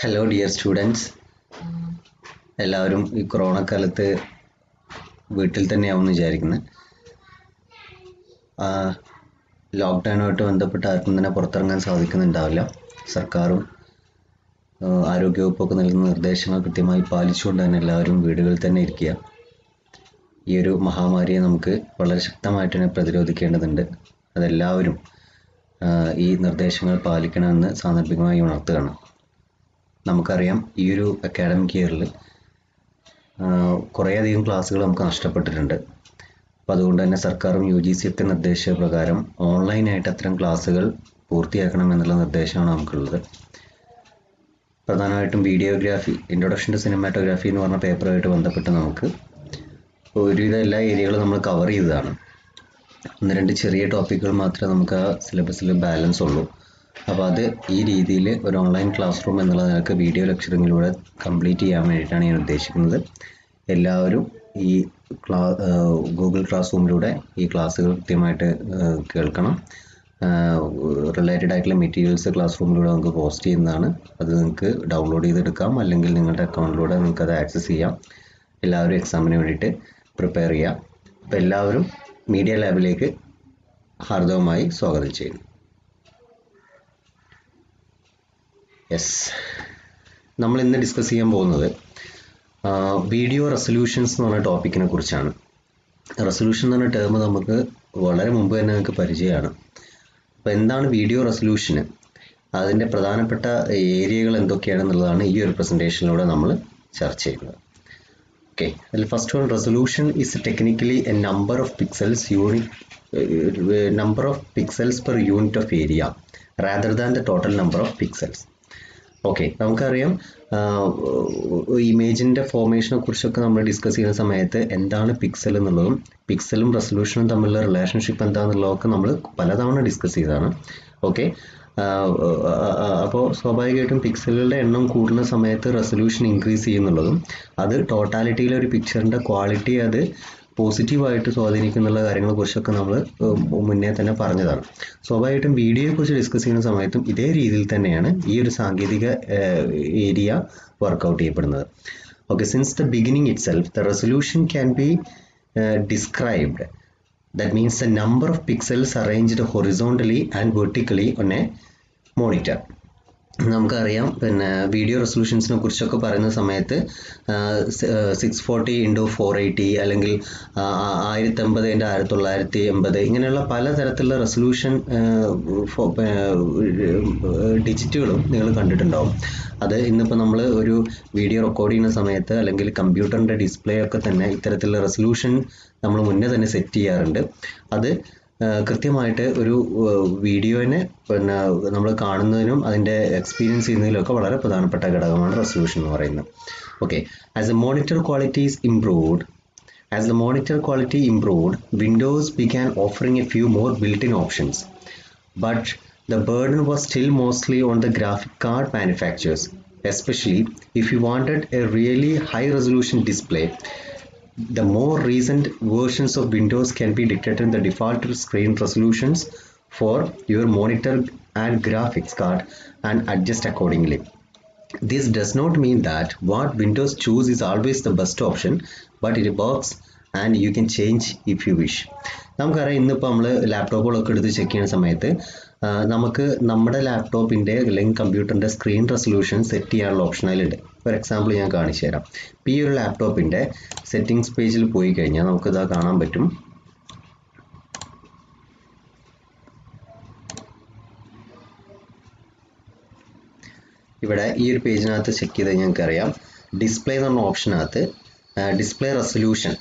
Hello dear students. എല്ലാവരും ഈ corona കാലത്ത് വീട്ടിൽ തന്നെയാവുമെന്ന് വിചാരിക്കുന്നു. ലോക്ക്ഡൗണുമായിട്ട് ബന്ധപ്പെട്ട് ആർക്കും തന്നെ പുറത്തിറങ്ങാൻ സാധിക്കുന്നുണ്ടാവില്ല. സർക്കാരും ആരോഗ്യവകുപ്പൊക്കെ നൽകുന്ന നിർദ്ദേശങ്ങൾ കൃത്യമായി പാലിച്ചുകൊണ്ട് തന്നെ എല്ലാവരും വീടുകളിൽ തന്നെ ഇരിക്കുക. ഈ ഒരു മഹാമാരിയെ നമുക്ക് വളരെ ശക്തമായിട്ട് തന്നെ പ്രതിരോധിക്കേണ്ടതുണ്ട്. അതെല്ലാവരും ഈ നിർദ്ദേശങ്ങൾ പാലിക്കണമെന്ന് സാന്ദർഭികമായി ഉണർത്തുകയാണ്. നമുക്കറിയാം ഈ ഒരു അക്കാഡമിക് ഇയറിൽ കുറേയധികം ക്ലാസ്സുകൾ നമുക്ക് നഷ്ടപ്പെട്ടിട്ടുണ്ട്. അപ്പോൾ അതുകൊണ്ട് തന്നെ സർക്കാരും UGC ഒക്കെ നിർദ്ദേശപ്രകാരം ഓൺലൈനായിട്ട് അത്തരം ക്ലാസ്സുകൾ പൂർത്തിയാക്കണം എന്നുള്ള നിർദ്ദേശമാണ് നമുക്കുള്ളത്. പ്രധാനമായിട്ടും വീഡിയോഗ്രാഫി, ഇൻട്രൊഡക്ഷൻ ടു സിനിമാറ്റോഗ്രാഫി എന്ന് പറഞ്ഞ പേപ്പറുമായിട്ട് ബന്ധപ്പെട്ട് നമുക്ക് ഒരുവിധം എല്ലാ ഏരിയകളും നമ്മൾ കവർ ചെയ്തതാണ്. 1-2 ചെറിയ ടോപ്പിക്കുകൾ മാത്രമേ നമുക്ക് ആ സിലബസിൽ ബാലൻസ് ഉള്ളൂ. അപ്പോൾ അത് ഈ രീതിയിൽ ഒരു ഓൺലൈൻ ക്ലാസ് റൂം എന്നുള്ള നിലക്ക് വീഡിയോ ലെക്ചറിങ്ങിലൂടെ കംപ്ലീറ്റ് ചെയ്യാൻ വേണ്ടിയിട്ടാണ് ഞാൻ ഉദ്ദേശിക്കുന്നത്. എല്ലാവരും ഈ ഗൂഗിൾ ക്ലാസ് റൂമിലൂടെ ഈ ക്ലാസ്സുകൾ കൃത്യമായിട്ട് കേൾക്കണം. റിലേറ്റഡ് ആയിട്ടുള്ള മെറ്റീരിയൽസ് ക്ലാസ് റൂമിലൂടെ നമുക്ക് പോസ്റ്റ് ചെയ്യുന്നതാണ്. അത് നിങ്ങൾക്ക് ഡൗൺലോഡ് ചെയ്തെടുക്കാം, അല്ലെങ്കിൽ നിങ്ങളുടെ അക്കൗണ്ടിലൂടെ നിങ്ങൾക്ക് അത് ആക്സസ് ചെയ്യാം. എല്ലാവരും എക്സാമിന് വേണ്ടിയിട്ട് പ്രിപ്പയർ ചെയ്യാം. അപ്പോൾ എല്ലാവരും മീഡിയ ലാബിലേക്ക് ഹാർദവമായി സ്വാഗതം ചെയ്യുന്നു. നമ്മൾ ഇന്ന് ഡിസ്കസ് ചെയ്യാൻ പോകുന്നത് വീഡിയോ റെസൊല്യൂഷൻസ് എന്ന് പറഞ്ഞ ടോപ്പിക്കിനെ കുറിച്ചാണ്. റെസൊല്യൂഷൻ എന്ന് പറഞ്ഞ ടേം നമുക്ക് വളരെ മുമ്പ് തന്നെ നമുക്ക് പരിചയമാണ്. അപ്പോൾ എന്താണ് വീഡിയോ റെസൊല്യൂഷന്, അതിൻ്റെ പ്രധാനപ്പെട്ട ഏരിയകൾ എന്തൊക്കെയാണെന്നുള്ളതാണ് ഈ ഒരു പ്രസൻറ്റേഷനിലൂടെ നമ്മൾ ചർച്ച ചെയ്യുന്നത്. ഓക്കെ, അതിൽ first one, resolution is technically A number of pixels per unit of area rather than the total number of pixels. Okay, നമുക്കറിയാം ഇമേജിൻ്റെ ഫോർമേഷനെ കുറിച്ചൊക്കെ നമ്മൾ ഡിസ്കസ് ചെയ്യുന്ന സമയത്ത് എന്താണ് പിക്സൽ എന്നുള്ളതും പിക്സലും റെസൊല്യൂഷനും തമ്മിലുള്ള റിലേഷൻഷിപ്പ് എന്താണെന്നുള്ളതൊക്കെ നമ്മൾ പലതവണ ഡിസ്കസ് ചെയ്തതാണ്. ഓക്കെ, അപ്പോൾ സ്വാഭാവികമായിട്ടും പിക്സലുകളുടെ എണ്ണം കൂടുന്ന സമയത്ത് റെസൊല്യൂഷൻ ഇൻക്രീസ് ചെയ്യുന്നുള്ളതും അത് ടോട്ടാലിറ്റിയിലെ ഒരു പിക്ചറിൻ്റെ ക്വാളിറ്റി അത് പോസിറ്റീവായിട്ട് സ്വാധീനിക്കുന്നുള്ള കാര്യങ്ങളെ കുറിച്ചൊക്കെ നമ്മൾ മുന്നേ തന്നെ പറഞ്ഞതാണ്. സ്വാഭാവികമായിട്ടും വീഡിയോയെക്കുറിച്ച് ഡിസ്കസ് ചെയ്യുന്ന സമയത്തും ഇതേ രീതിയിൽ തന്നെയാണ് ഈ ഒരു സാങ്കേതിക ഏരിയ വർക്കൗട്ട് ചെയ്യപ്പെടുന്നത്. Okay, since the beginning it self the resolution can be described. That means the number of pixels arranged horizontally and vertically on A monitor. നമുക്കറിയാം, പിന്നെ വീഡിയോ റെസൊല്യൂഷൻസിനെ കുറിച്ചൊക്കെ പറയുന്ന സമയത്ത് 640 × 480 അല്ലെങ്കിൽ 1080 × 1980 ഇങ്ങനെയുള്ള പലതരത്തിലുള്ള റെസൊല്യൂഷൻ ഡിജിറ്റുകളും നിങ്ങൾ കണ്ടിട്ടുണ്ടാവും. അത് ഇന്നിപ്പോൾ നമ്മൾ ഒരു വീഡിയോ റെക്കോർഡ് ചെയ്യുന്ന സമയത്ത് അല്ലെങ്കിൽ കമ്പ്യൂട്ടറിൻ്റെ ഡിസ്പ്ലേ ഒക്കെ തന്നെ ഇത്തരത്തിലുള്ള റെസൊല്യൂഷൻ നമ്മൾ മുന്നേ തന്നെ സെറ്റ് ചെയ്യാറുണ്ട്. അത് കൃത്യമായിട്ട് ഒരു വീഡിയോനെ പിന്നെ നമ്മൾ കാണുന്നതിനും അതിൻ്റെ എക്സ്പീരിയൻസ് ചെയ്യുന്നതിലൊക്കെ വളരെ പ്രധാനപ്പെട്ട ഘടകമാണ് റെസൊല്യൂഷൻ എന്ന് പറയുന്നത്. Okay, as the monitor quality improved, Windows began offering a few more built-in options, but the burden was still mostly on the graphic card manufacturers, especially if you wanted a really high-resolution display. The more recent versions of Windows can be dictated the default screen resolutions for your monitor and graphics card and adjust accordingly. This does not mean that what Windows choose is always the best option, but it works and you can change if you wish. നമുക്കറിയാം, ഇന്നിപ്പോൾ നമ്മൾ ലാപ്ടോപ്പുകളൊക്കെ എടുത്ത് check ചെയ്യുന്ന സമയത്ത് നമുക്ക് നമ്മുടെ ലാപ്ടോപ്പിൻ്റെ അല്ലെങ്കിൽ കമ്പ്യൂട്ടറിൻ്റെ സ്ക്രീൻ റെസൊല്യൂഷൻ സെറ്റ് ചെയ്യാനുള്ള ഓപ്ഷൻ അതിലുണ്ട്. ഫോർ എക്സാമ്പിൾ ഞാൻ കാണിച്ചു തരാം. ഇപ്പോൾ ഈ ഒരു ലാപ്ടോപ്പിൻ്റെ സെറ്റിംഗ്സ് പേജിൽ പോയി കഴിഞ്ഞാൽ നമുക്കിതാ കാണാൻ പറ്റും. ഇവിടെ ഈ ഒരു പേജിനകത്ത് ചെക്ക് ചെയ്ത് ഞങ്ങൾക്കറിയാം, ഡിസ്പ്ലേ എന്ന് പറഞ്ഞ ഓപ്ഷനകത്ത് ഡിസ്പ്ലേ റെസൊല്യൂഷൻ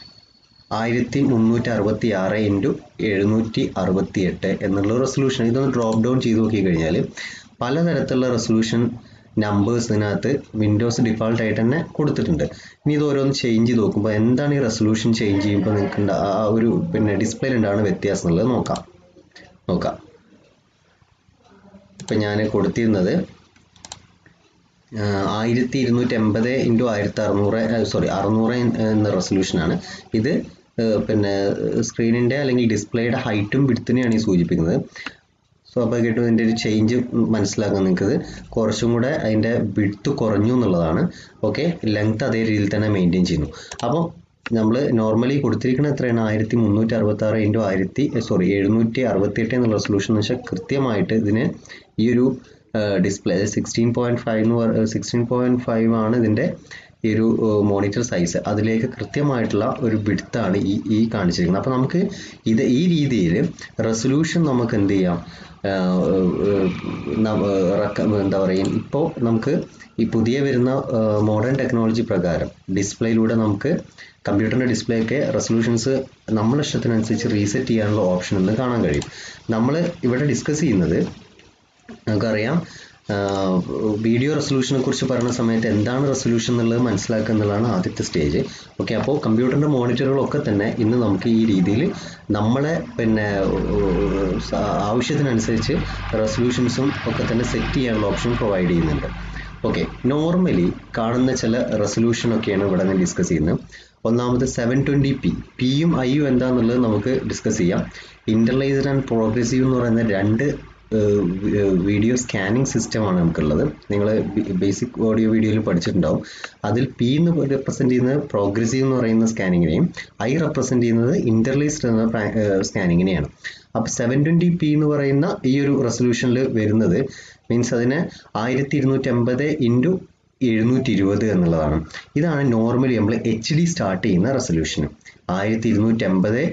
1366 × 768 എന്നുള്ള റെസൊല്യൂഷൻ. ഇതൊന്ന് ഡ്രോപ്പ് ഡൗൺ ചെയ്ത് നോക്കി കഴിഞ്ഞാൽ പലതരത്തിലുള്ള റെസൊല്യൂഷൻ നമ്പേഴ്സ് ഇതിനകത്ത് വിൻഡോസ് ഡിഫാൾട്ടായിട്ട് തന്നെ കൊടുത്തിട്ടുണ്ട്. ഇനി ഇത് ഓരോന്ന് ചേഞ്ച് ചെയ്ത് നോക്കുമ്പോൾ എന്താണ് ഈ റെസൊല്യൂഷൻ ചേഞ്ച് ചെയ്യുമ്പോൾ നിങ്ങൾക്ക് ആ ഒരു പിന്നെ ഡിസ്പ്ലേയിൽ ഉണ്ടാകുന്ന വ്യത്യാസം എന്നുള്ളത് നോക്കാം. ഇപ്പം ഞാൻ കൊടുത്തിരുന്നത് 1280 × 600 എന്ന റെസൊല്യൂഷനാണ്. ഇത് പിന്നെ സ്ക്രീനിൻ്റെ അല്ലെങ്കിൽ ഡിസ്പ്ലേയുടെ ഹൈറ്റും വിഡ്ത്തിനെയാണ് ഈ സൂചിപ്പിക്കുന്നത്. സ്വാഭാവികമായിട്ടും ഇതിൻ്റെ ഒരു ചേഞ്ച് മനസ്സിലാക്കാൻ നിങ്ങൾക്ക് കുറച്ചും കൂടെ അതിൻ്റെ വിഡ്ത്ത് കുറഞ്ഞു എന്നുള്ളതാണ്. ഓക്കെ, ലെങ്ത് അതേ രീതിയിൽ തന്നെ മെയിൻറ്റെയിൻ ചെയ്യുന്നു. അപ്പോൾ നമ്മൾ നോർമലി കൊടുത്തിരിക്കുന്നത് എത്രയാണ്? 1366 × 768 എന്നുള്ള റെസൊല്യൂഷൻ എന്ന് വെച്ചാൽ കൃത്യമായിട്ട് ഇതിന് ഈ ഒരു ഡിസ്പ്ലേ 16.5 ആണ് ഇതിൻ്റെ ഈ ഒരു മോണിറ്റർ സൈസ്. അതിലേക്ക് കൃത്യമായിട്ടുള്ള ഒരു വിഡ്ത്താണ് ഈ കാണിച്ചിരിക്കുന്നത്. അപ്പോൾ നമുക്ക് ഈ രീതിയിൽ റെസൊല്യൂഷൻ നമുക്ക് എന്ത് ചെയ്യാം, എന്താ പറയുക, ഇപ്പോൾ നമുക്ക് ഈ പുതിയ വരുന്ന മോഡേൺ ടെക്നോളജി പ്രകാരം ഡിസ്പ്ലേയിലൂടെ നമുക്ക് കമ്പ്യൂട്ടറിൻ്റെ ഡിസ്പ്ലേ ഒക്കെ റെസൊല്യൂഷൻസ് നമ്മുടെ ഇഷ്ടത്തിനനുസരിച്ച് റീസെറ്റ് ചെയ്യാനുള്ള ഓപ്ഷൻ ഒന്ന് കാണാൻ കഴിയും. നമ്മൾ ഇവിടെ ഡിസ്കസ് ചെയ്യുന്നത് നമുക്കറിയാം, വീഡിയോ റെസൊല്യൂഷനെ കുറിച്ച് പറയുന്ന സമയത്ത് എന്താണ് റെസൊല്യൂഷൻ എന്നുള്ളത് മനസ്സിലാക്കുക എന്നുള്ളതാണ് ആദ്യത്തെ സ്റ്റേജ്. ഓക്കെ, അപ്പോൾ കമ്പ്യൂട്ടറിൻ്റെ മോണിറ്ററുകളൊക്കെ തന്നെ ഇന്ന് നമുക്ക് ഈ രീതിയിൽ നമ്മളെ ആവശ്യത്തിനനുസരിച്ച് റെസൊല്യൂഷൻസും ഒക്കെ തന്നെ സെറ്റ് ചെയ്യാനുള്ള ഓപ്ഷൻ പ്രൊവൈഡ് ചെയ്യുന്നുണ്ട്. ഓക്കെ, നോർമലി കാണുന്ന ചില റെസൊല്യൂഷനൊക്കെയാണ് ഇവിടെ നിന്ന് ഡിസ്കസ് ചെയ്യുന്നത്. ഒന്നാമത് 720p, പിയും ഐയും എന്താണെന്നുള്ളത് നമുക്ക് ഡിസ്കസ് ചെയ്യാം. ഇന്റർലൈസ്ഡ് ആൻഡ് പ്രോഗ്രസീവ് എന്ന് പറയുന്ന രണ്ട് വീഡിയോ സ്കാനിങ് സിസ്റ്റമാണ് നമുക്കുള്ളത്. നിങ്ങൾ ബേസിക് ഓഡിയോ വീഡിയോയിൽ പഠിച്ചിട്ടുണ്ടാവും. അതിൽ പി എന്ന് റെപ്രസെൻറ്റ് ചെയ്യുന്നത് പ്രോഗ്രസീവ് എന്ന് പറയുന്ന സ്കാനിങ്ങിനെയും ഐ റെപ്രസെൻറ്റ് ചെയ്യുന്നത് ഇന്റർലൈസ്ഡ് എന്ന സ്കാനിങ്ങിനെയാണ്. അപ്പോൾ 720p എന്ന് പറയുന്ന ഈ ഒരു റെസൊല്യൂഷനിൽ വരുന്നത് മീൻസ് അതിനെ 1250 × 720 എന്നുള്ളതാണ്. ഇതാണ് നോർമലി നമ്മൾ HD സ്റ്റാർട്ട് ചെയ്യുന്ന റെസൊല്യൂഷൻ. 1250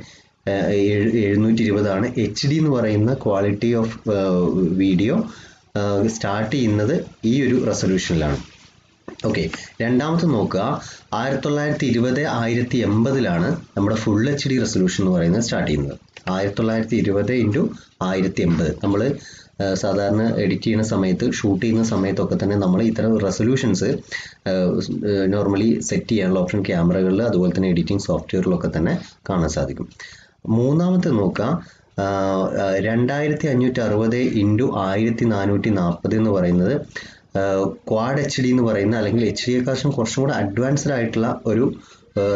720 ആണ് HD എന്ന് പറയുന്ന ക്വാളിറ്റി ഓഫ് വീഡിയോ സ്റ്റാർട്ട് ചെയ്യുന്നത് ഈ ഒരു റെസൊല്യൂഷനിലാണ്. ഓക്കെ, രണ്ടാമത്തെ നോക്കുക, 1920 1080 നമ്മുടെ ഫുൾ HD റെസൊല്യൂഷൻ എന്ന് പറയുന്നത് സ്റ്റാർട്ട് ചെയ്യുന്നത്. 1920 × 1080 നമ്മൾ സാധാരണ എഡിറ്റ് ചെയ്യുന്ന സമയത്ത്, ഷൂട്ട് ചെയ്യുന്ന സമയത്തൊക്കെ തന്നെ നമ്മൾ ഇത്തരം റെസൊല്യൂഷൻസ് നോർമലി സെറ്റ് ചെയ്യാനുള്ള ഓപ്ഷൻ ക്യാമറകളിൽ അതുപോലെ തന്നെ എഡിറ്റിംഗ് സോഫ്റ്റ്വെയറിലൊക്കെ തന്നെ കാണാൻ സാധിക്കും. മൂന്നാമത്തെ നോക്കുക, 2560 × 1440 എന്ന് പറയുന്നത് ക്വാഡ് HD എന്ന് പറയുന്ന, അല്ലെങ്കിൽ HDയെക്കാളും കുറച്ചും കൂടെ അഡ്വാൻസ്ഡ് ആയിട്ടുള്ള ഒരു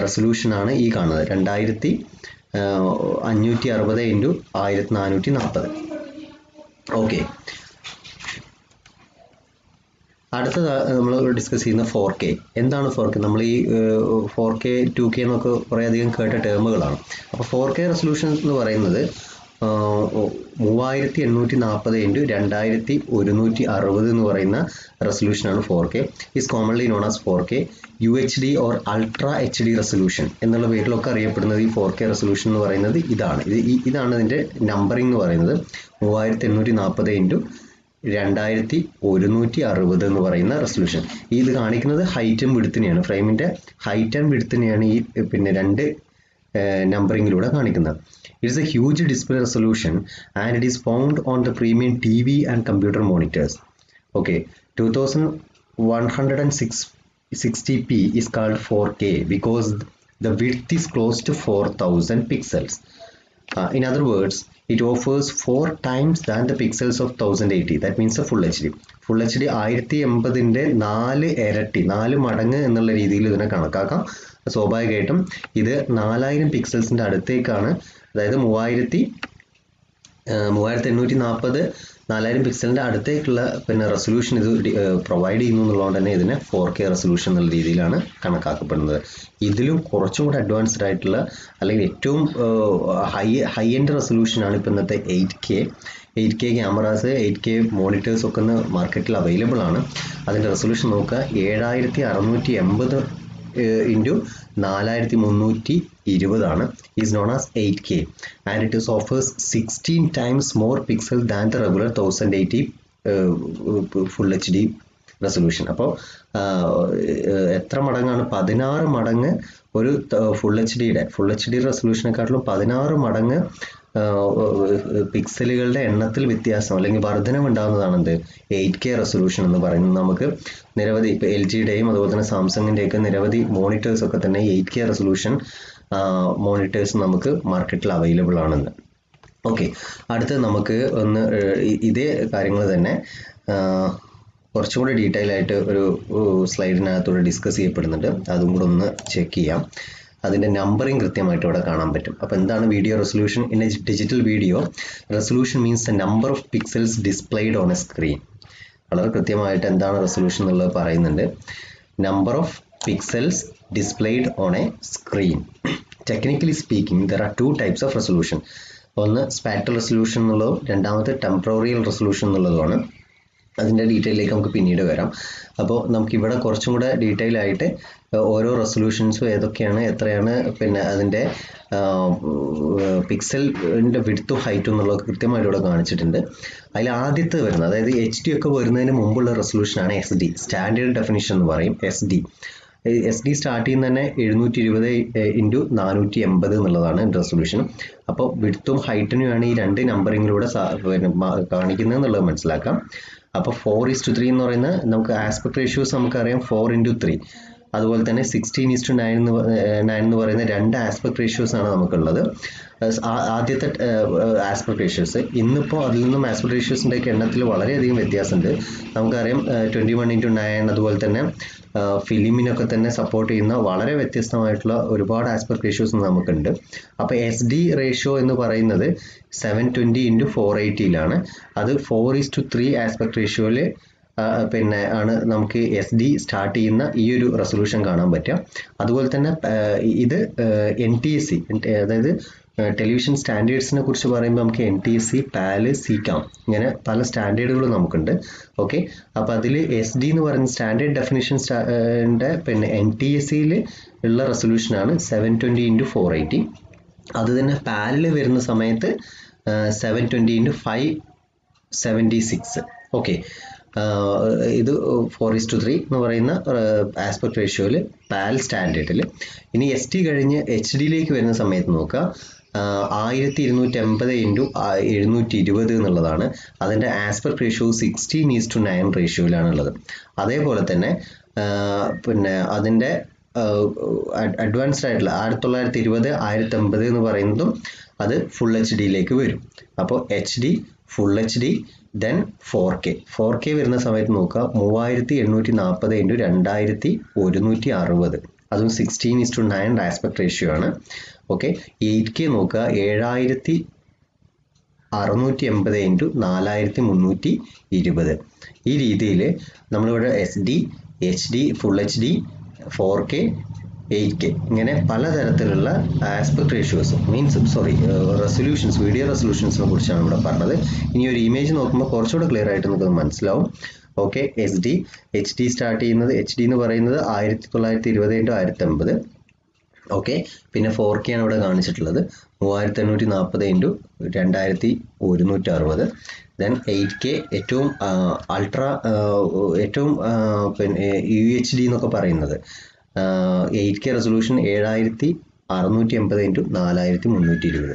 റെസൊല്യൂഷനാണ് ഈ കാണുന്നത്. 2560 × 1440. ഓക്കെ, അടുത്തത് നമ്മൾ ഡിസ്കസ് ചെയ്യുന്ന 4K. എന്താണ് 4K? നമ്മൾ ഈ 4K 2K എന്നൊക്കെ കുറേ അധികം കേട്ട ടേമുകളാണ്. അപ്പോൾ 4K റെസൊല്യൂഷൻ എന്ന് പറയുന്നത് 3840 × 2160 എന്ന് പറയുന്ന റെസൊല്യൂഷനാണ് 4K. Is commonly known as 4K UHD or ultra HD resolution എന്നുള്ള പേരിലൊക്കെ അറിയപ്പെടുന്നത്. ഈ 4K റെസൊല്യൂഷൻ എന്ന് പറയുന്നത് ഇതാണ് ഇതിൻ്റെ നമ്പറിംഗ് എന്ന് പറയുന്നത്. 3840 × 2160 എന്ന് പറയുന്ന റെസൊല്യൂഷൻ. ഇത് കാണിക്കുന്നത് ഹൈറ്റും വിഡ്ത്തിനെയാണ്, ഫ്രെയിമിൻ്റെ ഹൈറ്റ് ആൻഡ് വിഡ്ത്തിനെയാണ് ഈ രണ്ട് നമ്പറിങ്ങിലൂടെ കാണിക്കുന്നത്. It's A huge display resolution and it is found on the premium TV and computer monitors. Okay, 2160p is called 4K because the width is close to 4000 pixels. In other words, it offers 4 times than the pixels of 1080. That means a full HD. Full HD 1080-ന്റെ 4 ഇരട്ടി, 4 മടങ്ങ് എന്നുള്ള രീതിയിൽ ഇതിനെ കണക്കാക്കാം. സ്വാഭാവികമായിട്ടും ഇത് 4000 പിക്സൽസിൻ്റെ അടുത്തേക്കാണ്, അതായത് 3840 4000 പിക്സലിൻ്റെ അടുത്തേക്കുള്ള റെസൊല്യൂഷൻ ഇത് പ്രൊവൈഡ് ചെയ്യുന്നു എന്നുള്ളതുകൊണ്ട് തന്നെ ഇതിനെ 4K റെസൊല്യൂഷൻ എന്നുള്ള രീതിയിലാണ് കണക്കാക്കപ്പെടുന്നത്. ഇതിലും കുറച്ചും കൂടെ അഡ്വാൻസ്ഡ് ആയിട്ടുള്ള, അല്ലെങ്കിൽ ഏറ്റവും ഹൈ എൻഡ് റെസൊല്യൂഷനാണ് ഇപ്പോൾ ഇന്നത്തെ 8K ക്യാമറാസ്, 8K മോണിറ്റേഴ്സ് ഒക്കെ മാർക്കറ്റിൽ അവൈലബിൾ ആണ്. അതിൻ്റെ റെസൊല്യൂഷൻ നോക്കുക, 7680 × 4320 ആണ്. Is known as 8K and it offers 16 times more pixels than the regular 1080 full HD resolution. അപ്പോൾ എത്ര മടങ്ങാണ്? 16 മടങ്ങ് ഒരു ഫുൾ എച്ച് ഡി റെസൊല്യൂഷനെക്കാട്ടിലും 16 മടങ്ങ് പിക്സലുകളുടെ എണ്ണത്തിൽ വ്യത്യാസം അല്ലെങ്കിൽ വർധനം ഉണ്ടാകുന്നതാണ് എന്ത് 8K റെസൊല്യൂഷൻ എന്ന് പറയുന്നത്. നമുക്ക് നിരവധി ഇപ്പോൾ LGയുടെയും അതുപോലെ തന്നെ സാംസങ്ങിൻ്റെയൊക്കെ നിരവധി മോണിറ്റേഴ്സ് ഒക്കെ തന്നെ 8K റെസൊല്യൂഷൻ മോണിറ്റേഴ്സ് നമുക്ക് മാർക്കറ്റിൽ അവൈലബിൾ ആണെന്ന്. ഓക്കെ, അടുത്ത് നമുക്ക് ഒന്ന് ഇതേ കാര്യങ്ങൾ തന്നെ കുറച്ചും കൂടി ഡീറ്റെയിൽ ആയിട്ട് ഒരു സ്ലൈഡിനകത്തൂടെ ഡിസ്കസ് ചെയ്യപ്പെടുന്നുണ്ട്. അതും കൂടെ ഒന്ന് ചെക്ക് ചെയ്യാം. അതിൻ്റെ നമ്പറിങ് കൃത്യമായിട്ട് ഇവിടെ കാണാൻ പറ്റും. അപ്പോൾ എന്താണ് video resolution? In A digital video resolution means the number of pixels displayed on A screen. വളരെ കൃത്യമായിട്ട് എന്താണ് റെസൊല്യൂഷൻ എന്നുള്ളത് പറയുന്നുണ്ട്. Number of pixels displayed on a screen. Technically speaking, there are two types of resolution. ഒന്ന് സ്പാറ്റൽ resolution എന്നുള്ളതും രണ്ടാമത്തെ ടെമ്പറോറിയൽ resolution എന്നുള്ളതുമാണ്. അതിൻ്റെ ഡീറ്റെയിലേക്ക് നമുക്ക് പിന്നീട് വരാം. അപ്പോൾ നമുക്കിവിടെ കുറച്ചും കൂടെ ഡീറ്റെയിൽ ആയിട്ട് ഓരോ റെസൊല്യൂഷൻസും ഏതൊക്കെയാണ്, എത്രയാണ്, പിന്നെ അതിൻ്റെ പിക്സലിൻ്റെ വിഡ്ത്തും ഹൈറ്റും എന്നുള്ളത് കൃത്യമായിട്ട് ഇവിടെ കാണിച്ചിട്ടുണ്ട്. അതിൽ ആദ്യത്തെ വരുന്നത്, അതായത് HD ഒക്കെ വരുന്നതിന് മുമ്പുള്ള റെസൊല്യൂഷനാണ് SD, സ്റ്റാൻഡേർഡ് ഡെഫിനിഷൻ എന്ന് പറയും SD. SD സ്റ്റാർട്ട് ചെയ്യുന്ന തന്നെ 720x480 എന്നുള്ളതാണ് റെസൊല്യൂഷൻ. അപ്പോൾ വിഡ്ത്തും ഹൈറ്റിനുമാണ് ഈ രണ്ട് നമ്പറിങ്ങിലൂടെ കാണിക്കുന്നത് എന്നുള്ളത് മനസ്സിലാക്കാം. അപ്പോൾ 4:3 എന്ന് പറയുന്ന നമുക്ക് ആസ്പെക്ട് റേഷ്യോസ് നമുക്കറിയാം 4:3. അതുപോലെ തന്നെ 16:9 എന്ന് പറയുന്ന രണ്ട് ആസ്പെക്ട് റേഷ്യോസ് ആണ് നമുക്കുള്ളത്. ആദ്യത്തെ ആസ്പെക്ട് റേഷ്യോസ്. ഇന്നിപ്പോൾ അതിൽ നിന്നും ആസ്പെക്ട് റേഷ്യോസിൻ്റെ ഒക്കെ എണ്ണത്തിൽ വളരെയധികം വ്യത്യാസമുണ്ട്. നമുക്കറിയാം 21:9, അതുപോലെ തന്നെ ഫിലിമിനൊക്കെ തന്നെ സപ്പോർട്ട് ചെയ്യുന്ന വളരെ വ്യത്യസ്തമായിട്ടുള്ള ഒരുപാട് ആസ്പെക്ട് റേഷ്യോസ് നമുക്കുണ്ട്. അപ്പോൾ SD റേഷ്യോ എന്ന് പറയുന്നത് 720x480 അത് 4:3 ആസ്പെക്ട് റേഷ്യോയിൽ പിന്നെ ആണ് നമുക്ക് SD സ്റ്റാർട്ട് ചെയ്യുന്ന ഈ ഒരു റെസൊല്യൂഷൻ കാണാൻ പറ്റുക. അതുപോലെ തന്നെ ഇത് NTSC, അതായത് ടെലിവിഷൻ സ്റ്റാൻഡേർഡ്സിനെ കുറിച്ച് പറയുമ്പോൾ നമുക്ക് NTSC, PAL, CCAM ഇങ്ങനെ പല സ്റ്റാൻഡേർഡുകളും നമുക്കുണ്ട്. ഓക്കെ, അപ്പോൾ അതിൽ SD എന്ന് പറയുന്ന സ്റ്റാൻഡേർഡ് ഡെഫിനിഷൻ്റെ പിന്നെ NTSCയിൽ ഉള്ള റെസൊല്യൂഷനാണ് 720x480. അത് തന്നെ PAL വരുന്ന സമയത്ത് 720x576. ഓക്കെ, ഇത് 4:3 എന്ന് പറയുന്ന ആസ്പെക്ട് റേഷ്യോയിൽ PAL സ്റ്റാൻഡേർഡിൽ. ഇനി SD കഴിഞ്ഞ് HDയിലേക്ക് വരുന്ന സമയത്ത് നോക്കുക, 1280x720 എന്നുള്ളതാണ്. അതിൻ്റെ ആസ്പെക്ട് റേഷ്യോ 16:9 റേഷ്യോയിലാണുള്ളത്. അതേപോലെ തന്നെ പിന്നെ അതിൻ്റെ അഡ്വാൻസ്ഡ് ആയിട്ടുള്ള 1920 1080 എന്ന് പറയുന്നതും അത് ഫുൾ HDയിലേക്ക് വരും. അപ്പോൾ HD, full HD, then 4K വരുന്ന സമയത്ത് നോക്കുക 3840x2160, അതും 16:9 ആസ്പെക്ട് റേഷ്യോ ആണ്. ഓക്കെ, 8K നോക്കുക 7680x4320. ഈ രീതിയിൽ നമ്മളിവിടെ SD, HD, full HD, 4K, 8K ഇങ്ങനെ പലതരത്തിലുള്ള ആസ്പെക്ട് റേഷ്യോസ് റെസൊല്യൂഷൻസ്, വീഡിയോ റെസൊല്യൂഷൻസിനെ കുറിച്ചാണ് ഇവിടെ പറഞ്ഞത്. ഇനി ഒരു ഇമേജ് നോക്കുമ്പോൾ കുറച്ചുകൂടെ ക്ലിയർ ആയിട്ട് നമുക്ക് മനസ്സിലാവും. ഓക്കെ, HD സ്റ്റാർട്ട് ചെയ്യുന്നത്, HD എന്ന് പറയുന്നത് 1920x1080. ഓക്കെ, പിന്നെ 4K ആണ് ഇവിടെ കാണിച്ചിട്ടുള്ളത് 3840x2160. ദെൻ 8K ഏറ്റവും പിന്നെ UHD എന്നൊക്കെ പറയുന്നത് 8K റെസൊല്യൂഷൻ 7680x4320.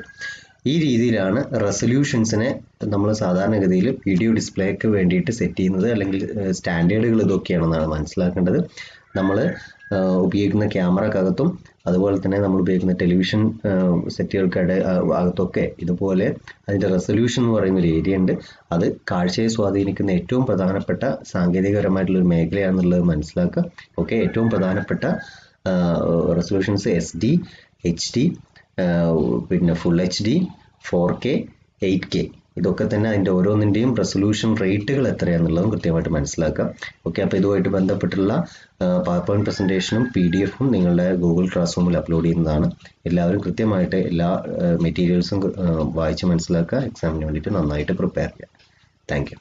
ഈ രീതിയിലാണ് റെസൊല്യൂഷൻസിനെ നമ്മൾ സാധാരണഗതിയിൽ വീഡിയോ ഡിസ്പ്ലേക്ക് വേണ്ടിയിട്ട് സെറ്റ് ചെയ്യുന്നത്, അല്ലെങ്കിൽ സ്റ്റാൻഡേർഡുകൾ ഇതൊക്കെയാണെന്നാണ് മനസ്സിലാക്കേണ്ടത്. നമ്മൾ ഉപയോഗിക്കുന്ന ക്യാമറക്കകത്തും അതുപോലെ തന്നെ നമ്മൾ ഉപയോഗിക്കുന്ന ടെലിവിഷൻ സെറ്റുകൾക്കിടെ അകത്തൊക്കെ ഇതുപോലെ അതിൻ്റെ റെസൊല്യൂഷൻ എന്ന് പറയുന്ന ഒരു ഏരിയ ഉണ്ട്. അത് കാഴ്ചയെ സ്വാധീനിക്കുന്ന ഏറ്റവും പ്രധാനപ്പെട്ട സാങ്കേതികപരമായിട്ടുള്ളൊരു മേഖലയാണെന്നുള്ളത് മനസ്സിലാക്കുക. ഓക്കെ, ഏറ്റവും പ്രധാനപ്പെട്ട റെസൊല്യൂഷൻസ് SD, HD, പിന്നെ ഫുൾ HD, 4K, 8K ഇതൊക്കെ തന്നെ. അതിൻ്റെ ഓരോന്നിൻ്റെയും റെസൊല്യൂഷൻ റേറ്റുകൾ എത്രയാണെന്നുള്ളതും കൃത്യമായിട്ട് മനസ്സിലാക്കുക. ഓക്കെ, അപ്പോൾ ഇതുമായിട്ട് ബന്ധപ്പെട്ടുള്ള PowerPoint പ്രസൻറ്റേഷനും PDF-ഉം നിങ്ങളുടെ ഗൂഗിൾ ക്ലാസ് റൂമിൽ അപ്ലോഡ് ചെയ്യുന്നതാണ്. എല്ലാവരും കൃത്യമായിട്ട് എല്ലാ മെറ്റീരിയൽസും വായിച്ച് മനസ്സിലാക്കുക. എക്സാമിന് വേണ്ടിയിട്ട് നന്നായിട്ട് പ്രിപ്പയർ ചെയ്യുക. Thank you.